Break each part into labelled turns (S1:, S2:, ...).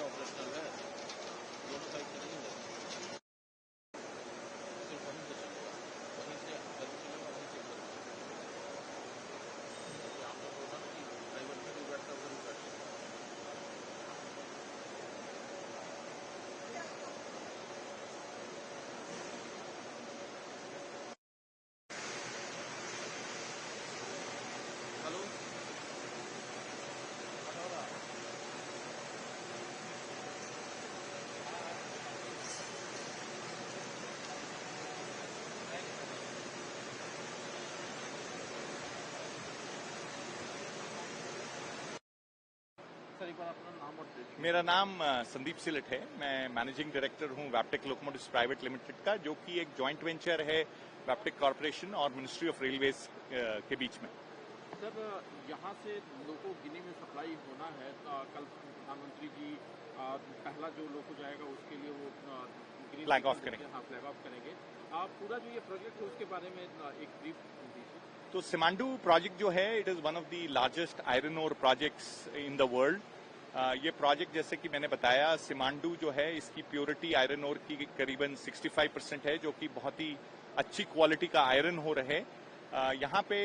S1: अच्छा ऑपरेशनल है, दोनों साइड से नहीं है, सिर्फ वहीं से चलेगा, वहीं से अंदर चलेगा, वहीं से अंदर चलेगा। यहाँ पर होगा ना कि ड्राइवर में भी बैठता उधर भी बैठ सकता है। हेलो सर, एक बार अपना नाम और डेट।
S2: मेरा नाम संदीप सिलट है। मैं मैनेजिंग डायरेक्टर हूं वैप्टेक लोकोमोटिव्स प्राइवेट लिमिटेड का, जो कि एक जॉइंट वेंचर है वैप्टेक कॉर्पोरेशन और मिनिस्ट्री ऑफ रेलवेज के बीच में।
S1: सर, यहाँ से लोको गिनी में सप्लाई होना है। कल प्रधानमंत्री जी पहला जो लोको जाएगा उसके लिए वो गिनी
S2: फ्लैग ऑफ करेंगे।
S1: हाँ, फ्लैग ऑफ करेंगे। आप पूरा जो ये प्रोजेक्ट है उसके बारे में एक ब्रीफ दीजिए।
S2: तो सिमांडू प्रोजेक्ट जो है, it is one of the largest iron ore projects in the world. ये प्रोजेक्ट जैसे कि मैंने बताया, सिमांडू जो है इसकी प्योरिटी आयरन ओर की करीबन 65% है, जो कि बहुत ही अच्छी क्वालिटी का आयरन ओर है। यहाँ पे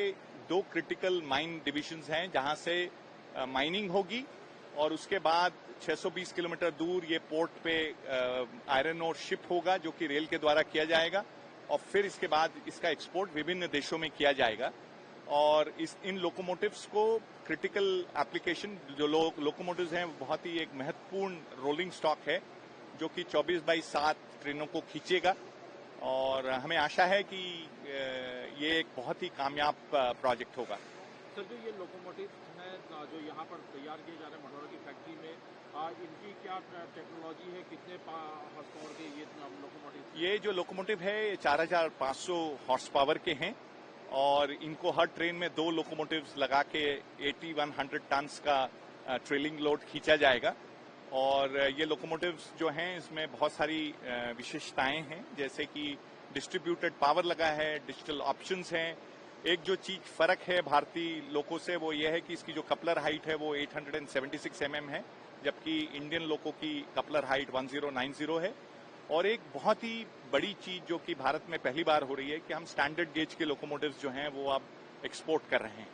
S2: 2 क्रिटिकल माइन डिविजन्स हैं जहां से माइनिंग होगी, और उसके बाद 620 किलोमीटर दूर ये पोर्ट पे आयरन ओर शिप होगा, जो कि रेल के द्वारा किया जाएगा, और फिर इसके बाद इसका एक्सपोर्ट विभिन्न देशों में किया जाएगा। और इन लोकोमोटिव्स को क्रिटिकल एप्लीकेशन, जो लोकोमोटिव्स हैं, बहुत ही एक महत्वपूर्ण रोलिंग स्टॉक है, जो कि 24/7 ट्रेनों को खींचेगा। और हमें आशा है कि ये एक बहुत ही कामयाब प्रोजेक्ट होगा।
S1: सर, जो ये लोकोमोटिव हैं जो यहाँ पर तैयार किए जा रहे हैं मढ़ौरा की फैक्ट्री में, इनकी क्या टेक्नोलॉजी है, कितने हॉर्स पावर के ये लोकोमोटिव?
S2: ये जो लोकोमोटिव है, ये 4500 हॉर्स पावर के हैं, और इनको हर ट्रेन में 2 लोकोमोटिव्स लगा के 8100 टन्स का ट्रेलिंग लोड खींचा जाएगा। और ये लोकोमोटिव्स जो हैं, इसमें बहुत सारी विशेषताएं हैं, जैसे कि डिस्ट्रीब्यूटेड पावर लगा है, डिजिटल ऑप्शंस हैं। एक जो चीज फर्क है भारतीय लोको से, वो ये है कि इसकी जो कपलर हाइट है वो 876 mm है, जबकि इंडियन लोको की कपलर हाइट 1090 है। और एक बहुत ही बड़ी चीज जो कि भारत में पहली बार हो रही है कि हम स्टैंडर्ड गेज के लोकोमोटिव्स जो हैं वो अब एक्सपोर्ट कर रहे हैं।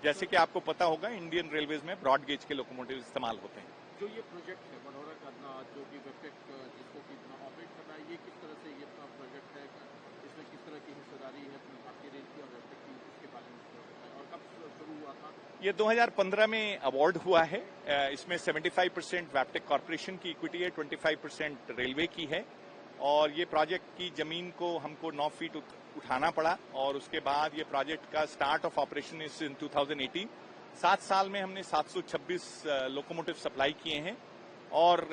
S2: जैसे कि आपको पता होगा, इंडियन रेलवेज में ब्रॉड गेज के लोकोमोटिव इस्तेमाल होते हैं।
S1: जो ये प्रोजेक्ट है मढ़ौरा का, जो कि वेबटेक जिसको कि ऑपरेट कर रहा है, ये किस तरह से ये प्रोजेक्ट है, इसमें किस तरह की हिस्सेदारी है भारतीय रेल की और वेबटेक की, इसके बारे में बताएं, और कब शुरू हुआ था?
S2: ये 2015 में अवार्ड हुआ है। इसमें 75% वैप्टेक कॉर्पोरेशन की इक्विटी है, 25% रेलवे की है। और ये प्रोजेक्ट की जमीन को हमको 9 फीट उठाना पड़ा, और उसके बाद ये प्रोजेक्ट का start of operation is in 2018। 7 साल में हमने 726 लोकोमोटिव सप्लाई किए हैं, और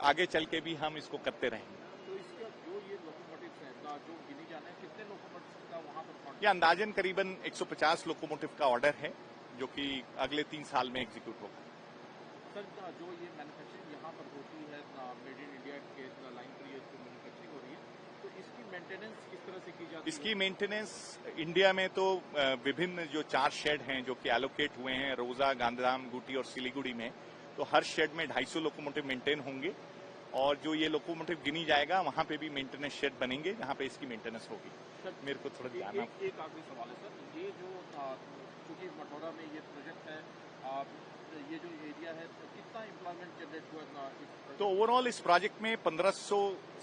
S2: आगे चल के भी हम इसको करते रहेंगे।
S1: तो इसका जो ये लोकोमोटिव है जो गिनी जाना है, कितने लोकोमोटिव का वहाँ पर?
S2: ये अंदाजन करीबन 150 लोकोमोटिव का ऑर्डर है, जो कि अगले 3 साल में एग्जीक्यूट होगा।
S1: सर, जो ये मैन्युफैक्चरिंग यहाँ पर होती है, मेड इन इंडिया के लाइन पर ये मैन्युफैक्चरिंग हो रही है, तो इसकी मेंटेनेंस किस तरह से की जाती है?
S2: इसकी मेंटेनेंस इंडिया में तो विभिन्न जो 4 शेड हैं जो कि एलोकेट हुए हैं, रोजा, गांधीधाम, गुटी और सिलीगुड़ी में, तो हर शेड में 250 लोकोमोटिव मेंटेन होंगे। और जो ये लोकोमोटिव गिनी जाएगा, वहां पे भी मेंटेनेंस शेड बनेंगे जहां पे इसकी मेंटेनेंस होगी।
S1: सर,
S2: मेरे को थोड़ा ध्यान
S1: एक आखिरी सवाल है सर, ये जो चूंकि मढ़ौरा में ये प्रोजेक्ट है, ये जो एरिया है, तो कितना एम्प्लॉयमेंट जनरेट हुआ
S2: तो ओवरऑल इस प्रोजेक्ट में 1500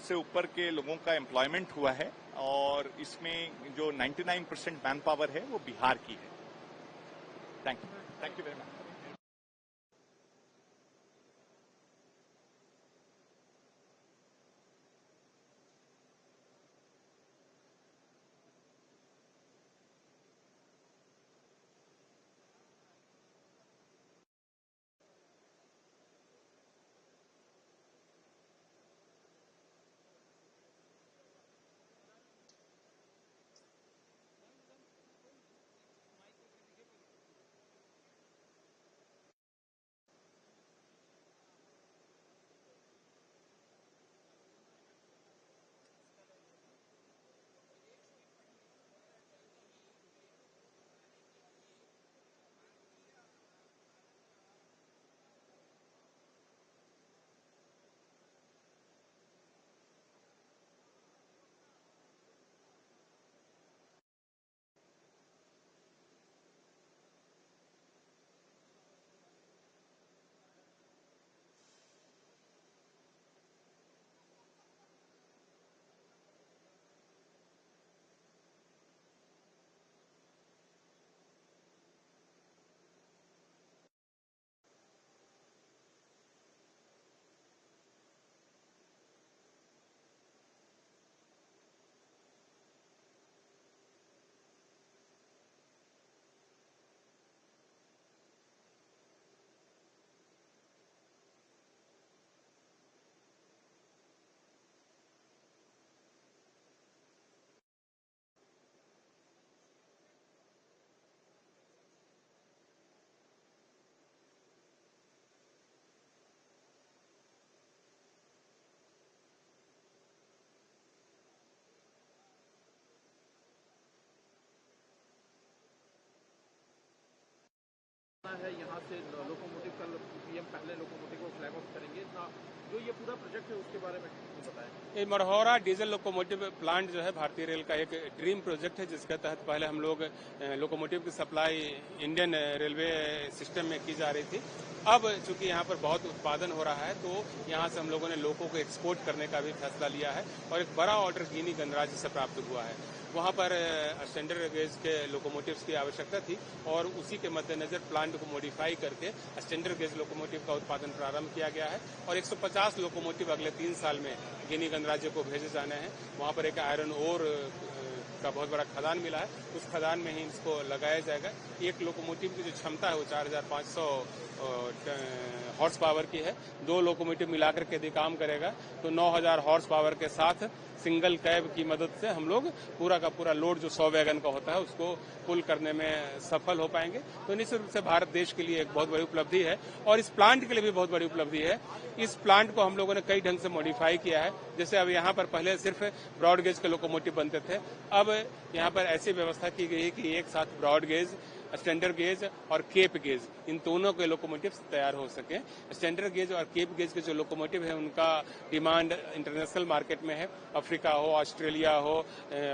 S2: से ऊपर के लोगों का एम्प्लॉयमेंट हुआ है, और इसमें जो 99% मैन पावर है वो बिहार की है। Thank you very much.
S1: है यहाँ से लोकोमोटिव कल पीएम पहले लोकोमोटिव को फ्लैग ऑफ करेंगे ना, जो ये पूरा प्रोजेक्ट है उसके बारे में बताएं।
S3: ये मरहौरा डीजल लोकोमोटिव प्लांट जो है भारतीय रेल का एक ड्रीम प्रोजेक्ट है, जिसके तहत पहले हम लोग लोकोमोटिव की सप्लाई इंडियन रेलवे सिस्टम में की जा रही थी। अब चूंकि यहाँ पर बहुत उत्पादन हो रहा है तो यहाँ से हम लोगों ने लोगों को एक्सपोर्ट करने का भी फैसला लिया है और एक बड़ा ऑर्डर गिनी गणराज्य से प्राप्त हुआ है। वहाँ पर स्टैंडर्ड गेज के लोकोमोटिव्स की आवश्यकता थी और उसी के मद्देनजर प्लांट को मॉडिफाई करके स्टैंडर्ड गेज लोकोमोटिव का उत्पादन प्रारंभ किया गया है और 150 लोकोमोटिव अगले 3 साल में गिनी गणराज्य को भेजे जाने हैं। वहाँ पर एक आयरन ओर का बहुत बड़ा खदान मिला है, उस खदान में ही इसको लगाया जाएगा। एक लोकोमोटिव की जो क्षमता है वो 4500 हॉर्स पावर की है। 2 लोकोमोटिव मिलाकर के यदि काम करेगा तो 9000 हॉर्स पावर के साथ सिंगल कैब की मदद से हम लोग पूरा का पूरा लोड जो 100 वैगन का होता है उसको पुल करने में सफल हो पाएंगे। तो निश्चित रूप से भारत देश के लिए एक बहुत बड़ी उपलब्धि है और इस प्लांट के लिए भी बहुत बड़ी उपलब्धि है। इस प्लांट को हम लोगों ने कई ढंग से मॉडिफाई किया है। जैसे अब यहाँ पर पहले सिर्फ ब्रॉड गेज के लोकोमोटिव बनते थे, अब यहाँ पर ऐसी व्यवस्था की गई है कि एक साथ ब्रॉड गेज, स्टैंडर्ड गेज और केप गेज इन दोनों के लोकोमोटिव तैयार हो सके। स्टैंडर्ड गेज और केप गेज के जो लोकोमोटिव है उनका डिमांड इंटरनेशनल मार्केट में है। अफ्रीका हो, ऑस्ट्रेलिया हो,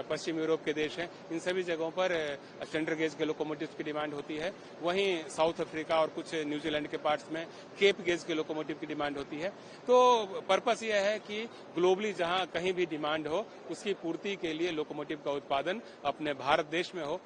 S3: पश्चिम यूरोप के देश हैं, इन सभी जगहों पर स्टैंडर्ड गेज के लोकोमोटिव की डिमांड होती है। वहीं साउथ अफ्रीका और कुछ न्यूजीलैंड के पार्ट्स में केप गेज के लोकोमोटिव की डिमांड होती है। तो पर्पस यह है कि ग्लोबली जहां कहीं भी डिमांड हो उसकी पूर्ति के लिए लोकोमोटिव का उत्पादन अपने भारत देश में हो,